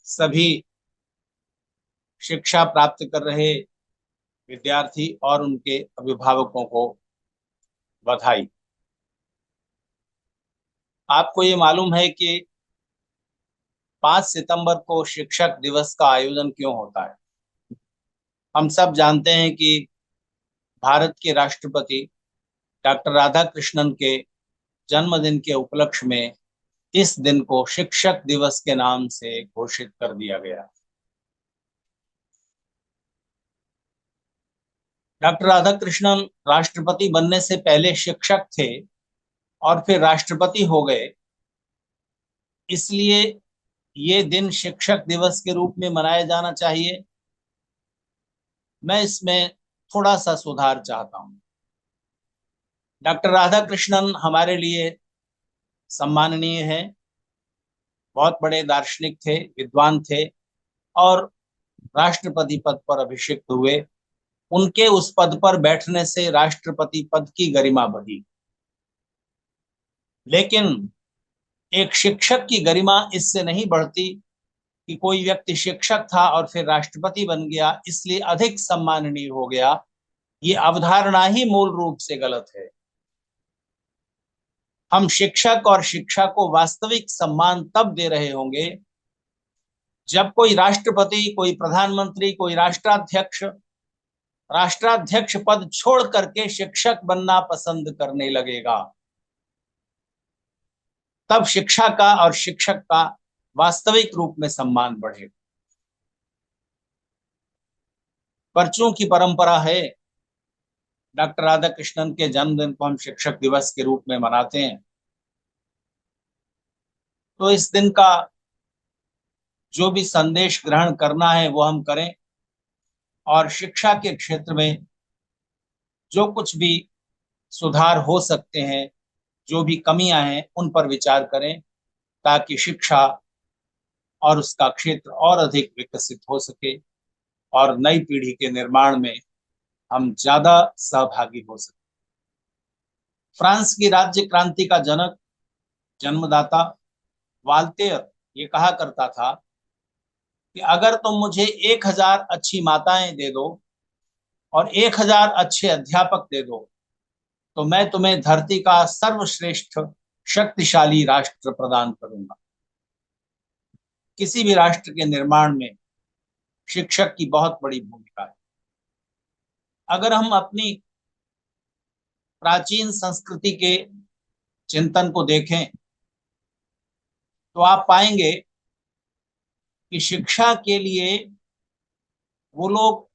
सभी शिक्षा प्राप्त कर रहे विद्यार्थी और उनके अभिभावकों को बधाई। आपको ये मालूम है कि 5 सितंबर को शिक्षक दिवस का आयोजन क्यों होता है? हम सब जानते हैं कि भारत के राष्ट्रपति डॉक्टर राधाकृष्णन के जन्मदिन के उपलक्ष्य में इस दिन को शिक्षक दिवस के नाम से घोषित कर दिया गया। डॉक्टर राधाकृष्णन राष्ट्रपति बनने से पहले शिक्षक थे और फिर राष्ट्रपति हो गए, इसलिए ये दिन शिक्षक दिवस के रूप में मनाया जाना चाहिए। मैं इसमें थोड़ा सा सुधार चाहता हूँ। डॉक्टर राधाकृष्णन हमारे लिए सम्माननीय है, बहुत बड़े दार्शनिक थे, विद्वान थे और राष्ट्रपति पद पर अभिषिक्त हुए। उनके उस पद पर बैठने से राष्ट्रपति पद की गरिमा बढ़ी, लेकिन एक शिक्षक की गरिमा इससे नहीं बढ़ती कि कोई व्यक्ति शिक्षक था और फिर राष्ट्रपति बन गया इसलिए अधिक सम्माननीय हो गया। ये अवधारणा ही मूल रूप से गलत है। हम शिक्षक और शिक्षा को वास्तविक सम्मान तब दे रहे होंगे जब कोई राष्ट्रपति, कोई प्रधानमंत्री, कोई राष्ट्राध्यक्ष पद छोड़ करके शिक्षक बनना पसंद करने लगेगा। तब शिक्षा का और शिक्षक का वास्तविक रूप में सम्मान बढ़ेगा। पर्चों की परंपरा है, डॉक्टर राधाकृष्णन के जन्मदिन को हम शिक्षक दिवस के रूप में मनाते हैं, तो इस दिन का जो भी संदेश ग्रहण करना है वो हम करें और शिक्षा के क्षेत्र में जो कुछ भी सुधार हो सकते हैं, जो भी कमियां हैं, उन पर विचार करें ताकि शिक्षा और उसका क्षेत्र और अधिक विकसित हो सके और नई पीढ़ी के निर्माण में हम ज्यादा सहभागी हो सके। फ्रांस की राज्य क्रांति का जनक, जन्मदाता वाल्तेयर ये कहा करता था कि अगर तुम मुझे 1000 अच्छी माताएं दे दो और 1000 अच्छे अध्यापक दे दो तो मैं तुम्हें धरती का सर्वश्रेष्ठ शक्तिशाली राष्ट्र प्रदान करूंगा। किसी भी राष्ट्र के निर्माण में शिक्षक की बहुत बड़ी भूमिका है। अगर हम अपनी प्राचीन संस्कृति के चिंतन को देखें तो आप पाएंगे कि शिक्षा के लिए वो लोग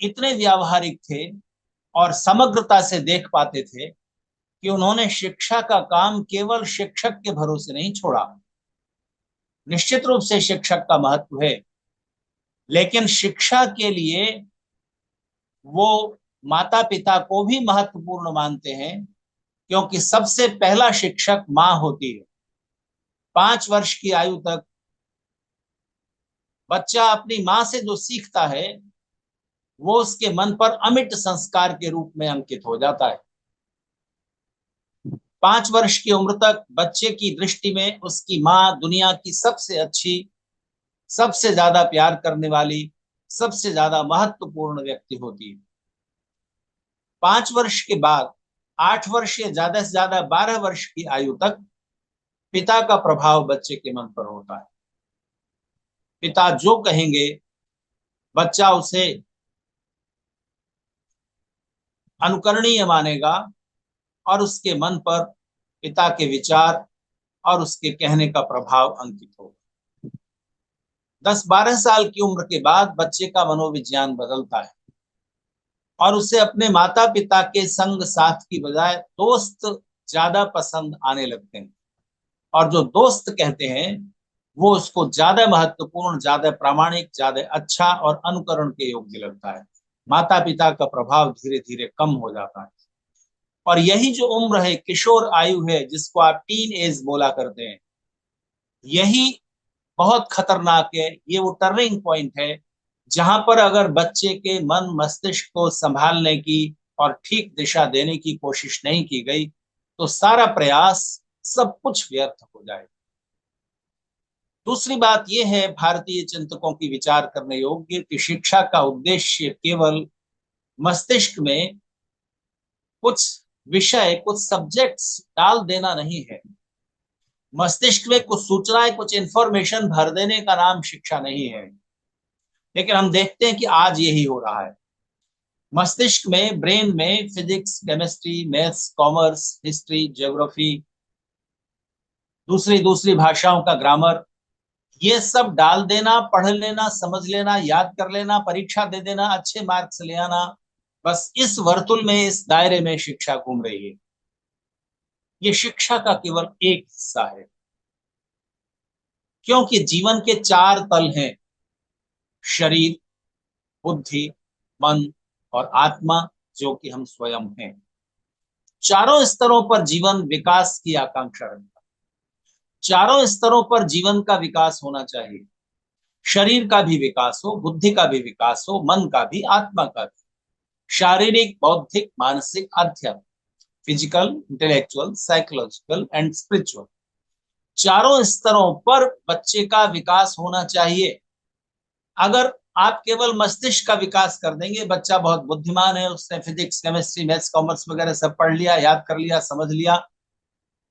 इतने व्यावहारिक थे और समग्रता से देख पाते थे कि उन्होंने शिक्षा का काम केवल शिक्षक के भरोसे नहीं छोड़ा। निश्चित रूप से शिक्षक का महत्व है, लेकिन शिक्षा के लिए वो माता पिता को भी महत्वपूर्ण मानते हैं, क्योंकि सबसे पहला शिक्षक माँ होती है। 5 वर्ष की आयु तक बच्चा अपनी माँ से जो सीखता है वो उसके मन पर अमिट संस्कार के रूप में अंकित हो जाता है। 5 वर्ष की उम्र तक बच्चे की दृष्टि में उसकी माँ दुनिया की सबसे अच्छी, सबसे ज्यादा प्यार करने वाली, सबसे ज्यादा महत्वपूर्ण व्यक्ति होती है। 5 वर्ष के बाद 8 वर्ष या ज्यादा से ज्यादा 12 वर्ष की आयु तक पिता का प्रभाव बच्चे के मन पर होता है। पिता जो कहेंगे बच्चा उसे अनुकरणीय मानेगा और उसके मन पर पिता के विचार और उसके कहने का प्रभाव अंकित होगा। 10-12 साल की उम्र के बाद बच्चे का मनोविज्ञान बदलता है और उसे अपने माता पिता के संग साथ की बजाय दोस्त ज्यादा पसंद आने लगते हैं, और जो दोस्त कहते हैं वो उसको ज्यादा महत्वपूर्ण, ज्यादा प्रामाणिक, ज्यादा अच्छा और अनुकरण के योग्य लगता है। माता पिता का प्रभाव धीरे धीरे कम हो जाता है और यही जो उम्र है, किशोर आयु है, जिसको आप टीन एज बोला करते हैं, यही बहुत खतरनाक है। ये वो टर्निंग पॉइंट है जहां पर अगर बच्चे के मन मस्तिष्क को संभालने की और ठीक दिशा देने की कोशिश नहीं की गई तो सारा प्रयास, सब कुछ व्यर्थ हो जाएगा। दूसरी बात यह है भारतीय चिंतकों की विचार करने योग्य कि शिक्षा का उद्देश्य केवल मस्तिष्क में कुछ विषय, कुछ सब्जेक्ट्स डाल देना नहीं है। मस्तिष्क में कुछ सूचनाएं, कुछ इंफॉर्मेशन भर देने का नाम शिक्षा नहीं है। लेकिन हम देखते हैं कि आज यही हो रहा है। मस्तिष्क में, ब्रेन में physics, chemistry, maths, commerce, history, geography, दूसरी दूसरी भाषाओं का ग्रामर, ये सब डाल देना, पढ़ लेना, समझ लेना, याद कर लेना, परीक्षा दे देना, अच्छे मार्क्स ले आना, बस इस वर्तुल में, इस दायरे में शिक्षा घूम रही है। ये शिक्षा का केवल एक हिस्सा है, क्योंकि जीवन के चार तल हैं: शरीर, बुद्धि, मन और आत्मा, जो कि हम स्वयं हैं। चारों स्तरों पर जीवन विकास की आकांक्षा रखता है। चारों स्तरों पर जीवन का विकास होना चाहिए। शरीर का भी विकास हो, बुद्धि का भी विकास हो, मन का भी, आत्मा का भी, शारीरिक, बौद्धिक, मानसिक, आध्यात्मिक, physical, intellectual, psychological and spiritual, चारों स्तरों पर बच्चे का विकास होना चाहिए। अगर आप केवल मस्तिष्क का विकास कर देंगे, बच्चा बहुत बुद्धिमान है, उसने फिजिक्स, केमिस्ट्री, मैथ्स, कॉमर्स वगैरह सब पढ़ लिया, याद कर लिया, समझ लिया,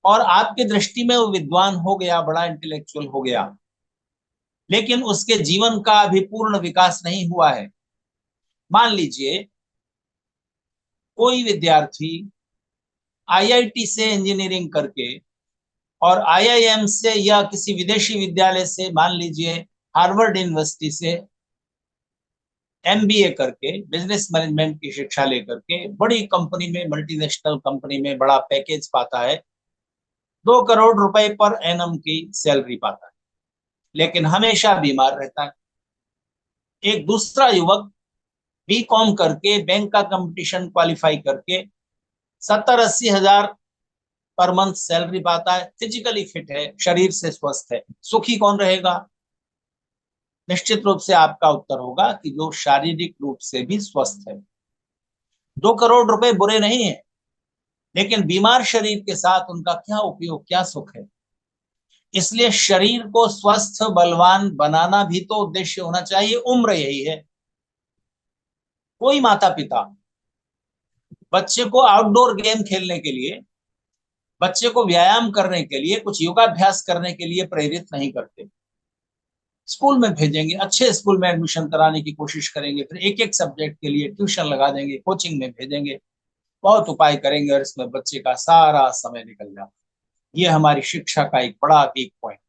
और आपकी दृष्टि में वो विद्वान हो गया, बड़ा इंटेलेक्चुअल हो गया, लेकिन उसके जीवन का अभी पूर्ण विकास नहीं हुआ है। मान लीजिए कोई विद्यार्थी आईआईटी से इंजीनियरिंग करके और आईआईएम से या किसी विदेशी विद्यालय से, मान लीजिए हार्वर्ड यूनिवर्सिटी से एमबीए करके, बिजनेस मैनेजमेंट की शिक्षा लेकर के बड़ी कंपनी में, मल्टीनेशनल कंपनी में बड़ा पैकेज पाता है, 2 करोड़ रुपए पर एनम की सैलरी पाता है, लेकिन हमेशा बीमार रहता है। एक दूसरा युवक बीकॉम करके, बैंक का कंपटीशन क्वालिफाई करके 70-80 हजार पर मंथ सैलरी पाता है, फिजिकली फिट है, शरीर से स्वस्थ है। सुखी कौन रहेगा? निश्चित रूप से आपका उत्तर होगा कि जो शारीरिक रूप से भी स्वस्थ है। 2 करोड़ रुपए बुरे नहीं है, लेकिन बीमार शरीर के साथ उनका क्या उपयोग, क्या सुख है? इसलिए शरीर को स्वस्थ, बलवान बनाना भी तो उद्देश्य होना चाहिए। उम्र यही है। कोई माता पिता बच्चे को आउटडोर गेम खेलने के लिए, बच्चे को व्यायाम करने के लिए, कुछ योगाभ्यास करने के लिए प्रेरित नहीं करते। स्कूल में भेजेंगे, अच्छे स्कूल में एडमिशन कराने की कोशिश करेंगे, फिर एक एक सब्जेक्ट के लिए ट्यूशन लगा देंगे, कोचिंग में भेजेंगे, बहुत उपाय करेंगे, और इसमें बच्चे का सारा समय निकल जाता है। ये हमारी शिक्षा का एक बड़ा वीक पॉइंट।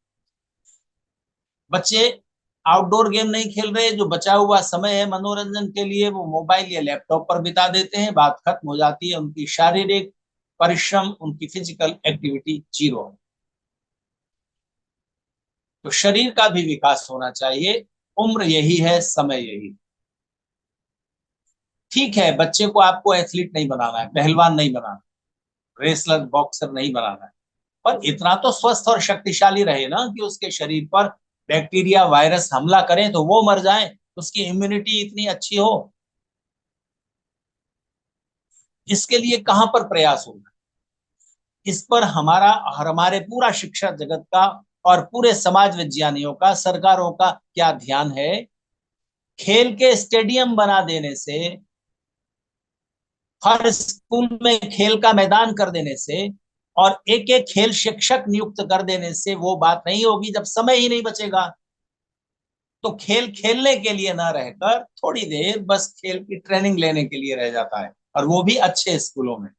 बच्चे आउटडोर गेम नहीं खेल रहे, जो बचा हुआ समय है मनोरंजन के लिए वो मोबाइल या लैपटॉप पर बिता देते हैं, बात खत्म हो जाती है, उनकी शारीरिक परिश्रम, उनकी फिजिकल एक्टिविटी जीरो है। तो शरीर का भी विकास होना चाहिए। उम्र यही है, समय यही। ठीक है, बच्चे को आपको एथलीट नहीं बनाना है, पहलवान नहीं बनाना, रेसलर, बॉक्सर नहीं बनाना है, पर इतना तो स्वस्थ और शक्तिशाली रहे ना कि उसके शरीर पर बैक्टीरिया, वायरस हमला करें तो वो मर जाए, उसकी इम्यूनिटी इतनी अच्छी हो। इसके लिए कहां पर प्रयास होगा? इस पर हमारा और हमारे पूरा शिक्षा जगत का और पूरे समाज विज्ञानियों का, सरकारों का क्या ध्यान है? खेल के स्टेडियम बना देने से, हर स्कूल में खेल का मैदान कर देने से, और एक एक खेल शिक्षक नियुक्त कर देने से वो बात नहीं होगी जब समय ही नहीं बचेगा। तो खेल खेलने के लिए ना रहकर थोड़ी देर बस खेल की ट्रेनिंग लेने के लिए रह जाता है, और वो भी अच्छे स्कूलों में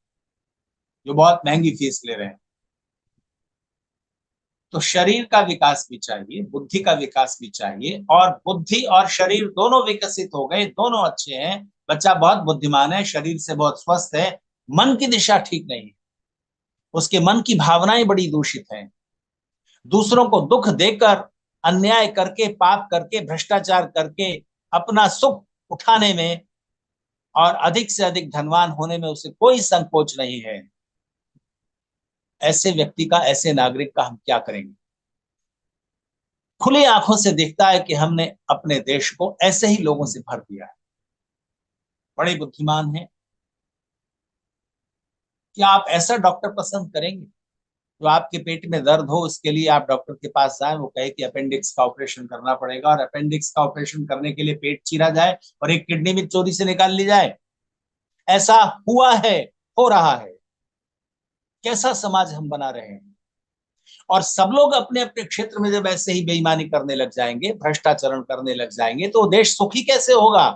जो बहुत महंगी फीस ले रहे हैं। तो शरीर का विकास भी चाहिए, बुद्धि का विकास भी चाहिए, और बुद्धि और शरीर दोनों विकसित हो गए, दोनों अच्छे हैं, बच्चा बहुत बुद्धिमान है, शरीर से बहुत स्वस्थ है, मन की दिशा ठीक नहीं है, उसके मन की भावनाएं बड़ी दूषित हैं, दूसरों को दुख देकर, अन्याय करके, पाप करके, भ्रष्टाचार करके अपना सुख उठाने में और अधिक से अधिक धनवान होने में उसे कोई संकोच नहीं है। ऐसे व्यक्ति का, ऐसे नागरिक का हम क्या करेंगे? खुली आंखों से देखता है कि हमने अपने देश को ऐसे ही लोगों से भर दिया है। बड़े बुद्धिमान हैं। क्या आप ऐसा डॉक्टर पसंद करेंगे? जो आपके पेट में दर्द हो उसके लिए आप डॉक्टर के पास जाएं, वो कहे कि अपेंडिक्स का ऑपरेशन करना पड़ेगा, और अपेंडिक्स का ऑपरेशन करने के लिए पेट चीरा जाए और एक किडनी भी चोरी से निकाल ली जाए। ऐसा हुआ है, हो रहा है। कैसा समाज हम बना रहे हैं। और सब लोग अपने अपने क्षेत्र में जब ऐसे ही बेईमानी करने लग जाएंगे, भ्रष्टाचरण करने लग जाएंगे, तो देश सुखी कैसे होगा।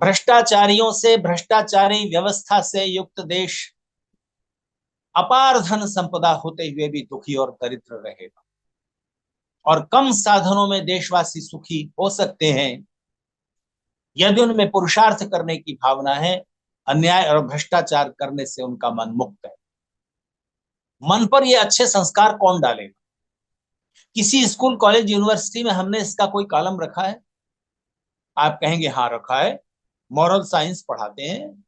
भ्रष्टाचारियों से, भ्रष्टाचारी व्यवस्था से युक्त देश अपार धन संपदा होते हुए भी दुखी और दरिद्र रहेगा। और कम साधनों में देशवासी सुखी हो सकते हैं यदि उनमें पुरुषार्थ करने की भावना है। अन्याय और भ्रष्टाचार करने से उनका मन मुक्त है। मन पर ये अच्छे संस्कार कौन डालेगा। किसी स्कूल, कॉलेज, यूनिवर्सिटी में हमने इसका कोई कॉलम रखा है। आप कहेंगे हाँ रखा है, मॉरल साइंस पढ़ाते हैं,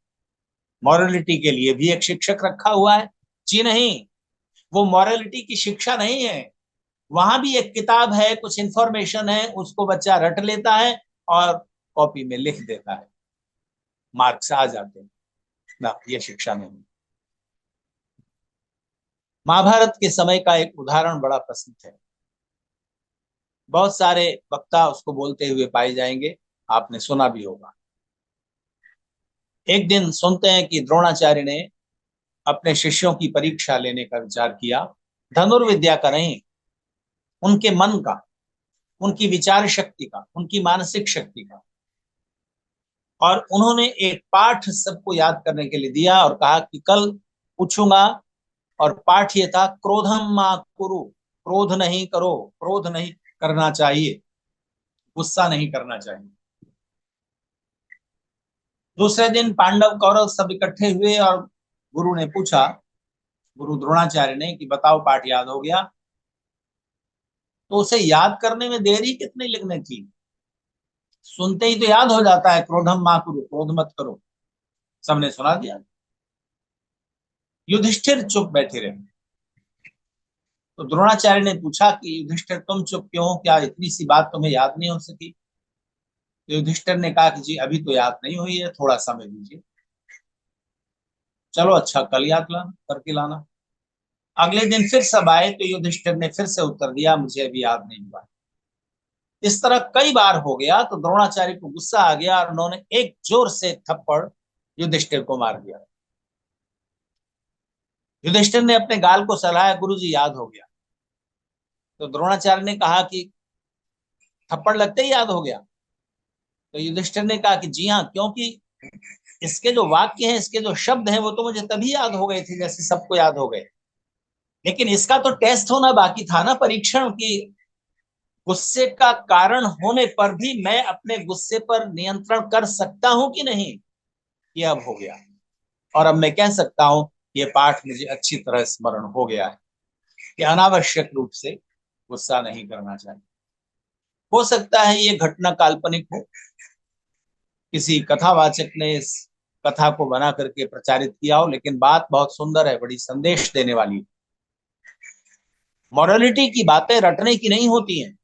मॉरलिटी के लिए भी एक शिक्षक रखा हुआ है। जी नहीं, वो मॉरलिटी की शिक्षा नहीं है। वहां भी एक किताब है, कुछ इंफॉर्मेशन है, उसको बच्चा रट लेता है और कॉपी में लिख देता है, मार्क्स आ जाते हैं। ना, ये शिक्षा नहीं। महाभारत के समय का एक उदाहरण बड़ा प्रसिद्ध है। बहुत सारे वक्ता उसको बोलते हुए पाए जाएंगे, आपने सुना भी होगा। एक दिन सुनते हैं कि द्रोणाचार्य ने अपने शिष्यों की परीक्षा लेने का विचार किया। धनुर्विद्या का नहीं, उनके मन का, उनकी विचार शक्ति का, उनकी मानसिक शक्ति का। और उन्होंने एक पाठ सबको याद करने के लिए दिया और कहा कि कल पूछूंगा। और पाठ ये था, क्रोधम मा कुरु, क्रोध नहीं करो, क्रोध नहीं करना चाहिए, गुस्सा नहीं करना चाहिए। दूसरे दिन पांडव कौरव सब इकट्ठे हुए और गुरु ने पूछा, गुरु द्रोणाचार्य ने, कि बताओ पाठ याद हो गया। तो उसे याद करने में देरी कितनी लगने थी, सुनते ही तो याद हो जाता है, क्रोधम मा कुरु, क्रोध मत करो। सबने सुना दिया। युधिष्ठिर चुप बैठे रहे। तो द्रोणाचार्य ने पूछा कि युधिष्ठिर तुम चुप क्यों, क्या इतनी सी बात तुम्हें याद नहीं हो सकी। तो युधिष्ठिर ने कहा कि जी अभी तो याद नहीं हुई है, थोड़ा समय दीजिए। चलो अच्छा, कल याद लाना, करके लाना। अगले दिन फिर सब आए तो युधिष्ठिर ने फिर से उत्तर दिया, मुझे अभी याद नहीं हुआ। इस तरह कई बार हो गया तो द्रोणाचार्य को गुस्सा आ गया और उन्होंने एक जोर से थप्पड़ युधिष्ठिर को मार दिया। युधिष्ठिर ने अपने गाल को सहलाया, गुरुजी याद हो गया। तो द्रोणाचार्य ने कहा कि थप्पड़ लगते ही याद हो गया। तो युधिष्ठिर ने कहा कि जी हाँ, क्योंकि इसके जो वाक्य हैं, इसके जो शब्द हैं, वो तो मुझे तभी याद हो गए थे जैसे सबको याद हो गए। लेकिन इसका तो टेस्ट होना बाकी था ना, परीक्षण की। गुस्से का कारण होने पर भी मैं अपने गुस्से पर नियंत्रण कर सकता हूं कि नहीं, ये अब हो गया। और अब मैं कह सकता हूं ये पाठ मुझे अच्छी तरह स्मरण हो गया है कि अनावश्यक रूप से गुस्सा नहीं करना चाहिए। हो सकता है ये घटना काल्पनिक हो, किसी कथावाचक ने इस कथा को बना करके प्रचारित किया हो, लेकिन बात बहुत सुंदर है, बड़ी संदेश देने वाली। मॉरलिटी की बातें रटने की नहीं होती हैं।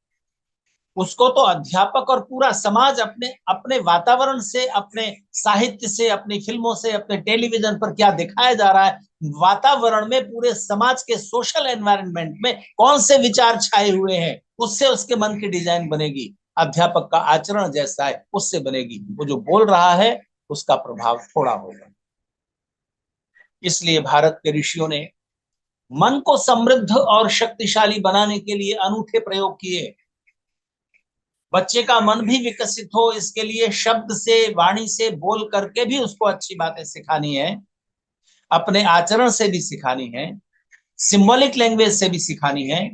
उसको तो अध्यापक और पूरा समाज अपने अपने वातावरण से, अपने साहित्य से, अपनी फिल्मों से, अपने टेलीविजन पर क्या दिखाया जा रहा है, वातावरण में, पूरे समाज के सोशल एनवायरनमेंट में कौन से विचार छाए हुए हैं, उससे उसके मन की डिजाइन बनेगी। अध्यापक का आचरण जैसा है उससे बनेगी। वो जो बोल रहा है उसका प्रभाव थोड़ा होगा। इसलिए भारत के ऋषियों ने मन को समृद्ध और शक्तिशाली बनाने के लिए अनूठे प्रयोग किए। बच्चे का मन भी विकसित हो, इसके लिए शब्द से, वाणी से बोल करके भी उसको अच्छी बातें सिखानी है, अपने आचरण से भी सिखानी है, सिंबॉलिक लैंग्वेज से भी सिखानी है।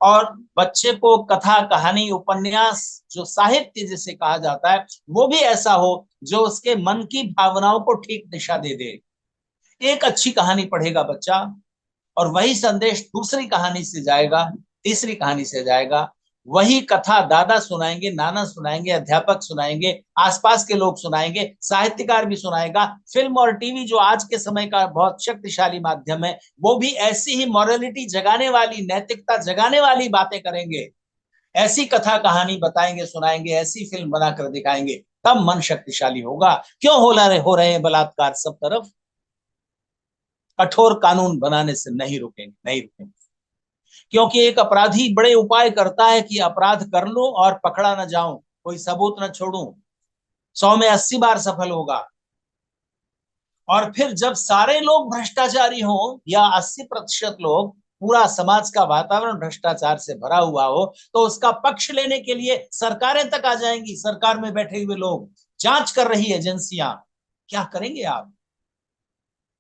और बच्चे को कथा, कहानी, उपन्यास, जो साहित्य जिसे कहा जाता है, वो भी ऐसा हो जो उसके मन की भावनाओं को ठीक दिशा दे दे। एक अच्छी कहानी पढ़ेगा बच्चा और वही संदेश दूसरी कहानी से जाएगा, तीसरी कहानी से जाएगा। वही कथा दादा सुनाएंगे, नाना सुनाएंगे, अध्यापक सुनाएंगे, आसपास के लोग सुनाएंगे, साहित्यकार भी सुनाएगा। फिल्म और टीवी जो आज के समय का बहुत शक्तिशाली माध्यम है, वो भी ऐसी ही मॉरलिटी जगाने वाली, नैतिकता जगाने वाली बातें करेंगे। ऐसी कथा कहानी बताएंगे, सुनाएंगे, ऐसी फिल्म बनाकर दिखाएंगे, तब मन शक्तिशाली होगा। क्यों हो रहे हैं बलात्कार सब तरफ। कठोर कानून बनाने से नहीं रुकेंगे, नहीं रुकेंगे। क्योंकि एक अपराधी बड़े उपाय करता है कि अपराध कर लो और पकड़ा न जाऊं, कोई सबूत न छोड़ूं, 100 में 80 बार सफल होगा। और फिर जब सारे लोग भ्रष्टाचारी हों या 80% लोग, पूरा समाज का वातावरण भ्रष्टाचार से भरा हुआ हो, तो उसका पक्ष लेने के लिए सरकारें तक आ जाएंगी, सरकार में बैठे हुए लोग, जांच कर रही एजेंसियां। क्या करेंगे आप?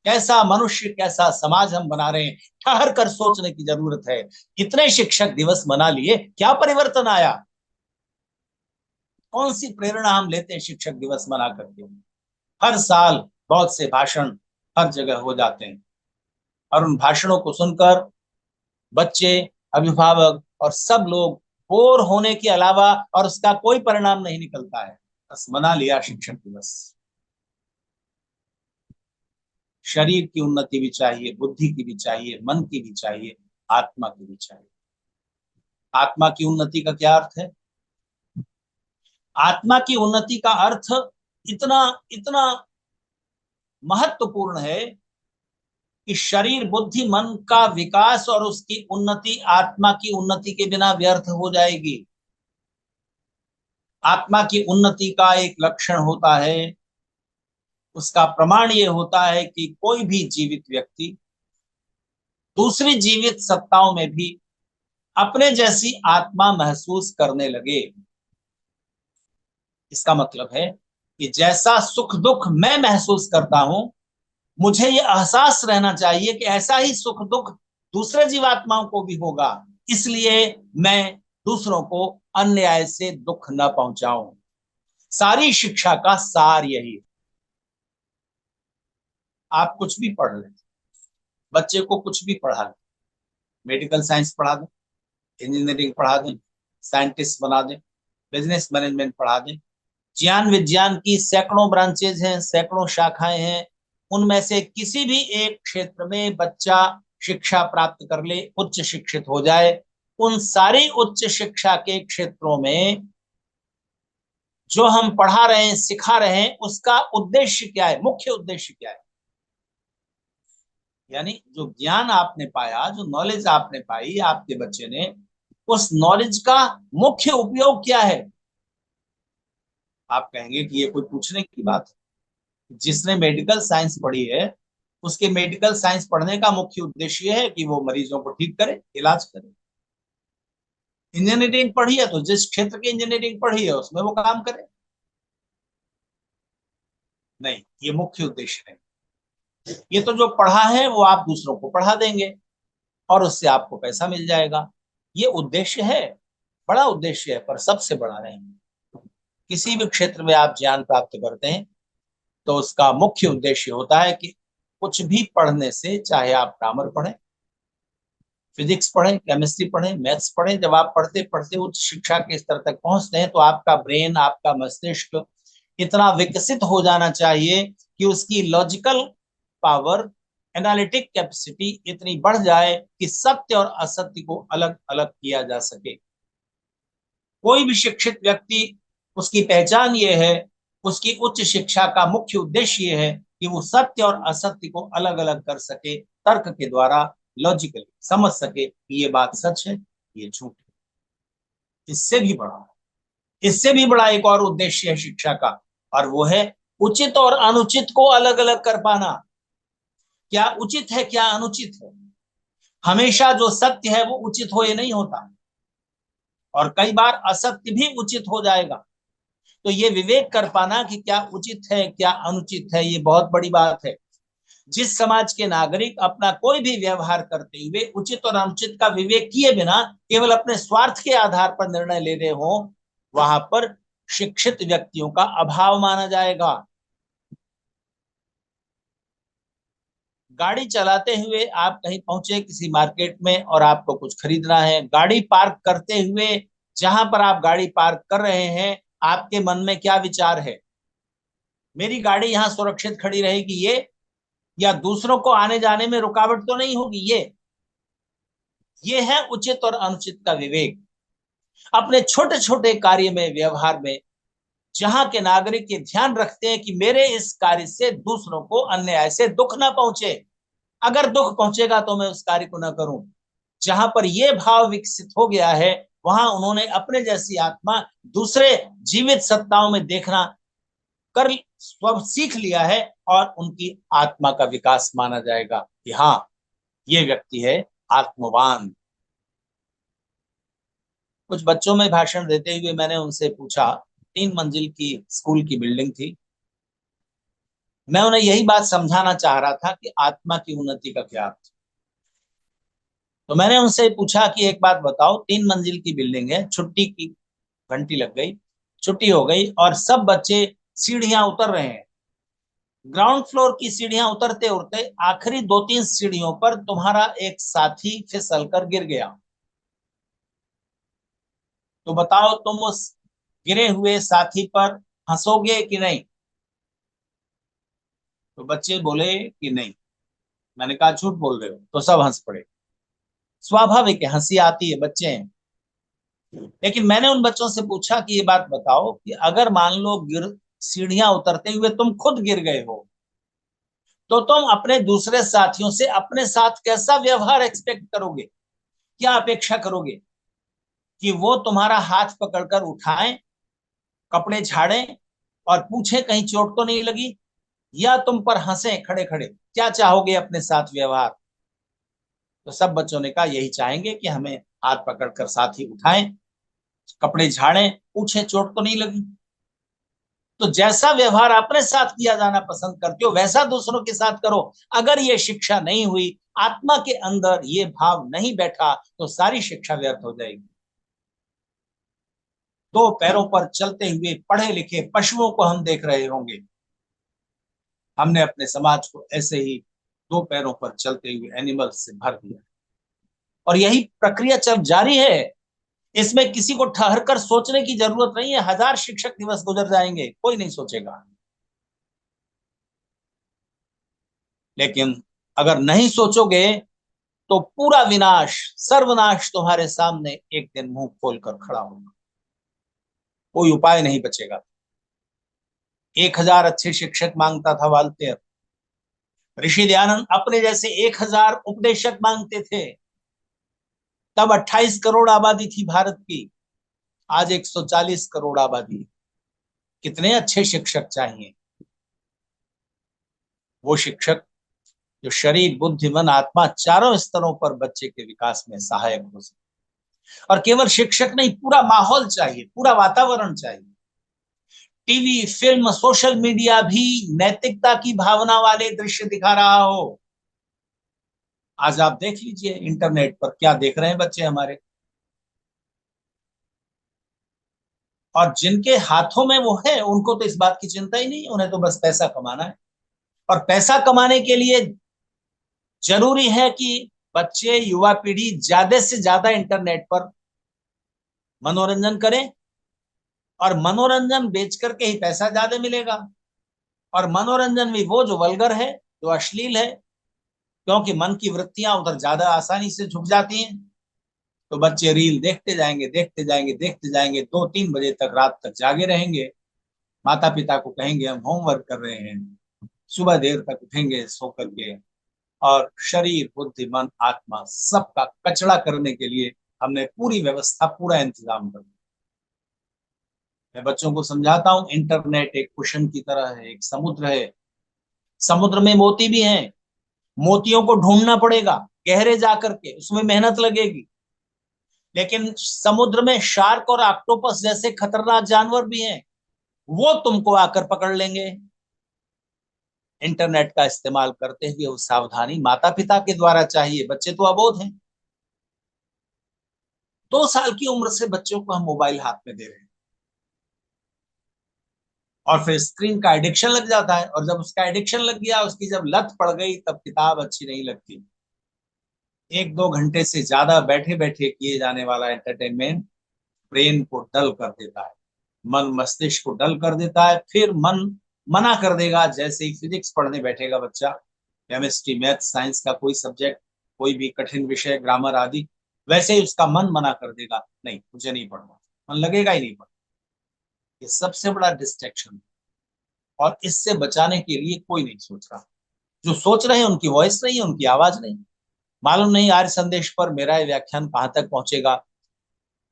कैसा मनुष्य, कैसा समाज हम बना रहे हैं, ठहर कर सोचने की जरूरत है। इतने शिक्षक दिवस मना लिए, क्या परिवर्तन आया? कौन सी प्रेरणा हम लेते हैं शिक्षक दिवस मना करके? हर साल बहुत से भाषण हर जगह हो जाते हैं, और उन भाषणों को सुनकर बच्चे, अभिभावक और सब लोग बोर होने के अलावा और उसका कोई परिणाम नहीं निकलता है। बस मना लिया शिक्षक दिवस। शरीर की उन्नति भी चाहिए, बुद्धि की भी चाहिए, मन की भी चाहिए, आत्मा की भी चाहिए। आत्मा की उन्नति का क्या अर्थ है? आत्मा की उन्नति का अर्थ इतना इतना महत्वपूर्ण है कि शरीर, बुद्धि, मन का विकास और उसकी उन्नति आत्मा की उन्नति के बिना व्यर्थ हो जाएगी। आत्मा की उन्नति का एक लक्षण होता है, उसका प्रमाण ये होता है कि कोई भी जीवित व्यक्ति दूसरी जीवित सत्ताओं में भी अपने जैसी आत्मा महसूस करने लगे। इसका मतलब है कि जैसा सुख दुख मैं महसूस करता हूं, मुझे यह एहसास रहना चाहिए कि ऐसा ही सुख दुख दूसरे जीवात्माओं को भी होगा। इसलिए मैं दूसरों को अन्याय से दुख न पहुंचाऊं। सारी शिक्षा का सार यही है। आप कुछ भी पढ़ लें, बच्चे को कुछ भी पढ़ा लें, मेडिकल साइंस पढ़ा दें, इंजीनियरिंग पढ़ा दें, साइंटिस्ट बना दें, बिजनेस मैनेजमेंट पढ़ा दें, ज्ञान विज्ञान की सैकड़ों ब्रांचेज हैं, सैकड़ों शाखाएं हैं, उनमें से किसी भी एक क्षेत्र में बच्चा शिक्षा प्राप्त कर ले, उच्च शिक्षित हो जाए, उन सारी उच्च शिक्षा के क्षेत्रों में जो हम पढ़ा रहे हैं, सिखा रहे हैं, उसका उद्देश्य क्या है, मुख्य उद्देश्य क्या है? यानी जो ज्ञान आपने पाया, जो नॉलेज आपने पाई, आपके बच्चे ने, उस नॉलेज का मुख्य उपयोग क्या है? आप कहेंगे कि ये कोई पूछने की बात है। जिसने मेडिकल साइंस पढ़ी है, उसके मेडिकल साइंस पढ़ने का मुख्य उद्देश्य है कि वो मरीजों को ठीक करे, इलाज करे। इंजीनियरिंग पढ़ी है तो जिस क्षेत्र की इंजीनियरिंग पढ़ी है उसमें वो काम करे। नहीं, ये मुख्य उद्देश्य नहीं। ये तो जो पढ़ा है वो आप दूसरों को पढ़ा देंगे और उससे आपको पैसा मिल जाएगा। ये उद्देश्य है, बड़ा उद्देश्य है, पर सबसे बड़ा नहीं। किसी भी क्षेत्र में आप ज्ञान प्राप्त करते हैं तो उसका मुख्य उद्देश्य होता है कि कुछ भी पढ़ने से, चाहे आप ग्रामर पढ़ें, फिजिक्स पढ़ें, केमिस्ट्री पढ़ें, मैथ्स पढ़ें, जब आप पढ़ते पढ़ते उच्च शिक्षा के स्तर तक पहुंचते हैं तो आपका ब्रेन, आपका मस्तिष्क इतना विकसित हो जाना चाहिए कि उसकी लॉजिकल पावर, एनालिटिक कैपेसिटी इतनी बढ़ जाए कि सत्य और असत्य को अलग अलग किया जा सके। कोई भी शिक्षित व्यक्ति, उसकी पहचान ये है, उसकी उच्च शिक्षा का मुख्य उद्देश्य ये है कि वो सत्य और असत्य को अलग अलग कर सके, तर्क के द्वारा लॉजिकली समझ सके कि ये बात सच है, ये झूठ है। इससे भी बड़ा एक और उद्देश्य है शिक्षा का, और वो है उचित और अनुचित को अलग अलग कर पाना। क्या उचित है, क्या अनुचित है? हमेशा जो सत्य है वो उचित हो, ये नहीं होता, और कई बार असत्य भी उचित हो जाएगा। तो ये विवेक कर पाना कि क्या उचित है, क्या अनुचित है, ये बहुत बड़ी बात है। जिस समाज के नागरिक अपना कोई भी व्यवहार करते हुए उचित और अनुचित का विवेक किए बिना केवल अपने स्वार्थ के आधार पर निर्णय ले रहे हो, वहां पर शिक्षित व्यक्तियों का अभाव माना जाएगा। गाड़ी चलाते हुए आप कहीं पहुंचे किसी मार्केट में और आपको कुछ खरीदना है, गाड़ी पार्क करते हुए जहां पर आप गाड़ी पार्क कर रहे हैं, आपके मन में क्या विचार है? मेरी गाड़ी यहां सुरक्षित खड़ी रहेगी, ये, या दूसरों को आने जाने में रुकावट तो नहीं होगी, ये है उचित और अनुचित का विवेक। अपने छोटे छोटे कार्य में, व्यवहार में, जहां के नागरिक ये ध्यान रखते हैं कि मेरे इस कार्य से दूसरों को अन्याय से दुख ना पहुंचे, अगर दुख पहुंचेगा तो मैं उस कार्य को न करूं। जहां पर यह भाव विकसित हो गया है, वहां उन्होंने अपने जैसी आत्मा दूसरे जीवित सत्ताओं में देखना कर सब सीख लिया है, और उनकी आत्मा का विकास माना जाएगा कि हाँ, ये व्यक्ति है आत्मवान। कुछ बच्चों में भाषण देते हुए मैंने उनसे पूछा, 3 मंजिल की स्कूल की बिल्डिंग थी। मैं उन्हें यही बात समझाना चाह रहा था कि आत्मा की उन्नति का क्या अर्थ। तो मैंने उनसे पूछा कि एक बात बताओ, 3 मंजिल की बिल्डिंग है, छुट्टी की घंटी लग गई, छुट्टी हो गई और सब बच्चे सीढ़ियां उतर रहे हैं। ग्राउंड फ्लोर की सीढ़ियां उतरते उतरते आखिरी 2-3 सीढ़ियों पर तुम्हारा एक साथी फिसल कर गिर गया। तो बताओ, तुम उस गिरे हुए साथी पर हंसोगे कि नहीं? तो बच्चे बोले कि नहीं। मैंने कहा झूठ बोल रहे हो। तो सब हंस पड़े। स्वाभाविक है, हंसी आती है, बच्चे हैं। लेकिन मैंने उन बच्चों से पूछा कि ये बात बताओ कि अगर मान लो गिर सीढ़ियां उतरते हुए तुम खुद गिर गए हो, तो तुम अपने दूसरे साथियों से अपने साथ कैसा व्यवहार एक्सपेक्ट करोगे? क्या अपेक्षा करोगे? कि वो तुम्हारा हाथ पकड़कर उठाएं, कपड़े झाड़ें और पूछे कहीं चोट तो नहीं लगी, या तुम पर हंसे खड़े खड़े? क्या चाहोगे अपने साथ व्यवहार? तो सब बच्चों ने कहा यही चाहेंगे कि हमें हाथ पकड़कर साथी उठाएं, कपड़े झाड़ें, पूछे चोट तो नहीं लगी। तो जैसा व्यवहार अपने साथ किया जाना पसंद करते हो, वैसा दूसरों के साथ करो। अगर ये शिक्षा नहीं हुई, आत्मा के अंदर ये भाव नहीं बैठा, तो सारी शिक्षा व्यर्थ हो जाएगी। 2 पैरों पर चलते हुए पढ़े लिखे पशुओं को हम देख रहे होंगे। हमने अपने समाज को ऐसे ही 2 पैरों पर चलते हुए एनिमल्स से भर दिया, और यही प्रक्रिया चल जारी है। इसमें किसी को ठहर कर सोचने की जरूरत नहीं है। 1000 शिक्षक दिवस गुजर जाएंगे, कोई नहीं सोचेगा। लेकिन अगर नहीं सोचोगे, तो पूरा विनाश, सर्वनाश तुम्हारे सामने एक दिन मुंह खोलकर खड़ा होगा। कोई उपाय नहीं बचेगा। 1000 अच्छे शिक्षक मांगता था वाल्तेयर। ऋषि दयानंद अपने जैसे 1000 उपदेशक मांगते थे। तब 28 करोड़ आबादी थी भारत की, आज 140 करोड़ आबादी। कितने अच्छे शिक्षक चाहिए? वो शिक्षक जो शरीर बुद्धि मन आत्मा चारों स्तरों पर बच्चे के विकास में सहायक हो सके। और केवल शिक्षक नहीं, पूरा माहौल चाहिए, पूरा वातावरण चाहिए। टीवी, फिल्म, सोशल मीडिया भी नैतिकता की भावना वाले दृश्य दिखा रहा हो। आज आप देख लीजिए इंटरनेट पर क्या देख रहे हैं बच्चे हमारे। और जिनके हाथों में वो है, उनको तो इस बात की चिंता ही नहीं, उन्हें तो बस पैसा कमाना है। और पैसा कमाने के लिए जरूरी है कि बच्चे, युवा पीढ़ी ज्यादा से ज्यादा इंटरनेट पर मनोरंजन करें, और मनोरंजन बेच करके ही पैसा ज्यादा मिलेगा। और मनोरंजन भी वो जो वल्गर है, जो अश्लील है, क्योंकि मन की वृत्तियां उधर ज्यादा आसानी से झुक जाती हैं। तो बच्चे रील देखते जाएंगे, देखते जाएंगे, देखते जाएंगे, 2-3 बजे तक, रात तक जागे रहेंगे। माता पिता को कहेंगे हम होमवर्क कर रहे हैं, सुबह देर तक उठेंगे सो करके। और शरीर बुद्धि मन आत्मा सबका कचड़ा करने के लिए हमने पूरी व्यवस्था, पूरा इंतजाम कर दिया। मैं बच्चों को समझाता हूँ, इंटरनेट एक कुशन की तरह है, एक समुद्र है। समुद्र में मोती भी हैं, मोतियों को ढूंढना पड़ेगा गहरे जाकर के, उसमें मेहनत लगेगी। लेकिन समुद्र में शार्क और ऑक्टोपस जैसे खतरनाक जानवर भी हैं, वो तुमको आकर पकड़ लेंगे। इंटरनेट का इस्तेमाल करते हुए वो सावधानी माता पिता के द्वारा चाहिए। बच्चे तो अबोध हैं। 2 साल की उम्र से बच्चों को हम मोबाइल हाथ में दे रहे हैं, और फिर स्क्रीन का एडिक्शन लग जाता है। और जब उसका एडिक्शन लग गया, उसकी जब लत पड़ गई, तब किताब अच्छी नहीं लगती। 1-2 घंटे से ज्यादा बैठे बैठे किए जाने वाला एंटरटेनमेंट ब्रेन को डल कर देता है, मन मस्तिष्क को डल कर देता है। फिर मन मना कर देगा। जैसे ही फिजिक्स पढ़ने बैठेगा बच्चा, केमिस्ट्री, मैथ, साइंस का कोई सब्जेक्ट, कोई भी कठिन विषय, ग्रामर आदि, वैसे ही उसका मन मना कर देगा, नहीं मुझे नहीं पढ़ना, मन लगेगा ही नहीं पढ़ना। ये सबसे बड़ा डिस्ट्रैक्शन है, और इससे बचाने के लिए कोई नहीं सोच रहा। जो सोच रहे हैं उनकी वॉइस नहीं है, उनकी आवाज नहीं। मालूम नहीं आर्य संदेश पर मेरा ये व्याख्यान कहाँ तक पहुंचेगा,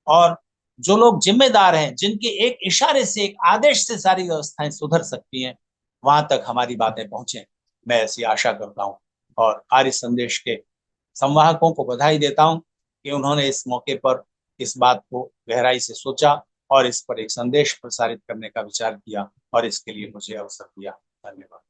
और जो लोग जिम्मेदार हैं, जिनके एक इशारे से, एक आदेश से सारी व्यवस्थाएं सुधर सकती हैं, वहां तक हमारी बातें पहुंचे, मैं ऐसी आशा करता हूं। और आर्य संदेश के संवाहकों को बधाई देता हूं कि उन्होंने इस मौके पर इस बात को गहराई से सोचा और इस पर एक संदेश प्रसारित करने का विचार किया, और इसके लिए मुझे अवसर दिया। धन्यवाद।